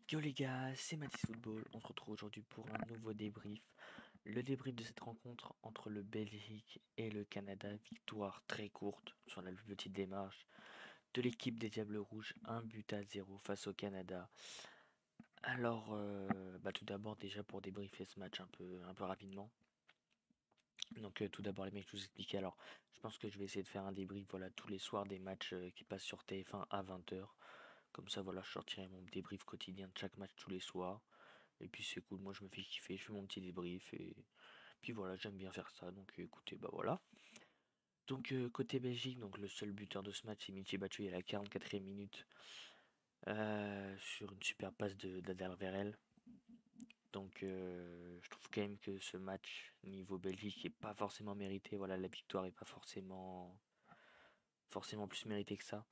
Yo les gars, c'est Mathis Football. On se retrouve aujourd'hui pour un nouveau débrief. Le débrief de cette rencontre entre le Belgique et le Canada. Victoire très courte sur la plus petite démarche de l'équipe des Diables Rouges. 1-0 face au Canada. Alors, tout d'abord déjà pour débriefer ce match un peu rapidement. Donc tout d'abord les mecs, je vous explique. Alors, je pense que je vais essayer de faire un débrief voilà, tous les soirs des matchs qui passent sur TF1 à 20 h. Comme ça, voilà, je sortirai mon débrief quotidien de chaque match tous les soirs. Et puis c'est cool, moi je me fais kiffer, je fais mon petit débrief et puis voilà, j'aime bien faire ça. Donc écoutez, bah voilà. Donc côté Belgique, donc le seul buteur de ce match c'est Michy Batshuayi à la 44e minute sur une super passe de d'Aderweireld. Donc je trouve quand même que ce match niveau Belgique est pas forcément mérité. Voilà, la victoire est pas forcément plus méritée que ça.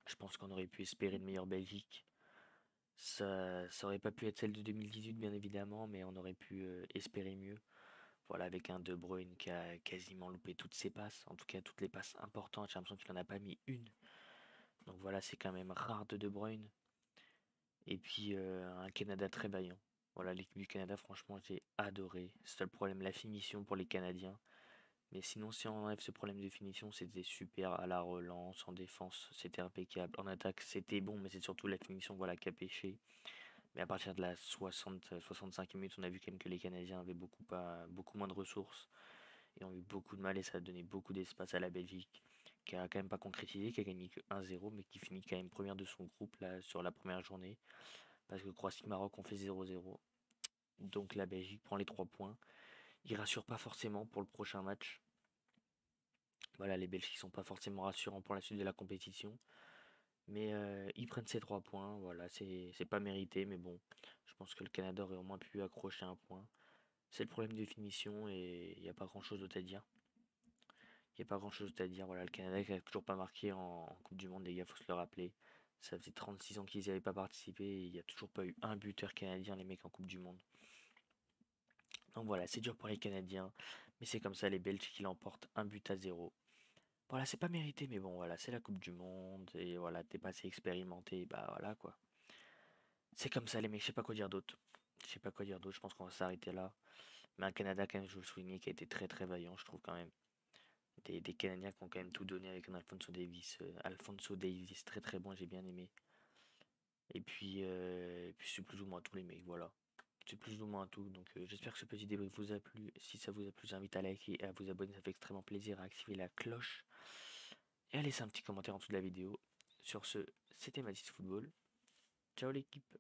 Je pense qu'on aurait pu espérer une meilleure Belgique. Ça aurait pas pu être celle de 2018 bien évidemment, mais on aurait pu espérer mieux. Voilà, avec un De Bruyne qui a quasiment loupé toutes ses passes, en tout cas toutes les passes importantes, j'ai l'impression qu'il n'en a pas mis une. Donc voilà, c'est quand même rare de Bruyne. Et puis un Canada très vaillant. Voilà, l'équipe du Canada, franchement, j'ai adoré. C'est le problème, la finition pour les Canadiens. Mais sinon, si on enlève ce problème de finition, c'était super à la relance, en défense, c'était impeccable. En attaque, c'était bon, mais c'est surtout la finition voilà, qui a pêché. Mais à partir de la 65e minute, on a vu quand même que les Canadiens avaient beaucoup moins de ressources et ont eu beaucoup de mal et ça a donné beaucoup d'espace à la Belgique qui a quand même pas concrétisé, qui a gagné que 1-0 mais qui finit quand même première de son groupe là sur la première journée parce que Croatie-Maroc ont fait 0-0. Donc la Belgique prend les 3 points. Il rassure pas forcément pour le prochain match. Voilà, les Belges qui sont pas forcément rassurants pour la suite de la compétition. Mais ils prennent ces 3 points. Voilà, c'est pas mérité, mais bon, je pense que le Canada aurait au moins pu accrocher un point. C'est le problème de finition et il n'y a pas grand chose d'autre à dire. Il n'y a pas grand chose à dire. Voilà, le Canada qui a toujours pas marqué en Coupe du Monde, les gars, faut se le rappeler. Ça faisait 36 ans qu'ils n'y avaient pas participé et il n'y a toujours pas eu un buteur canadien, les mecs, en Coupe du Monde. Donc voilà, c'est dur pour les Canadiens, mais c'est comme ça, les Belges qui l'emportent 1-0. Voilà, c'est pas mérité, mais bon, voilà, c'est la Coupe du Monde et voilà, t'es pas assez expérimenté, bah voilà quoi. C'est comme ça, les mecs, je sais pas quoi dire d'autre. Je sais pas quoi dire d'autre, je pense qu'on va s'arrêter là. Mais un Canada, quand même, je veux le souligner, qui a été très très vaillant, je trouve quand même. Des Canadiens qui ont quand même tout donné avec un Alfonso Davis. Alfonso Davis, très très bon, j'ai bien aimé. Et puis c'est plus ou moins tous les mecs, voilà. C'est plus ou moins tout. Donc j'espère que ce petit débrief vous a plu. Si ça vous a plu, j'invite à liker et à vous abonner, ça fait extrêmement plaisir, à activer la cloche et à laisser un petit commentaire en dessous de la vidéo. Sur ce, c'était Mathis Football. Ciao l'équipe.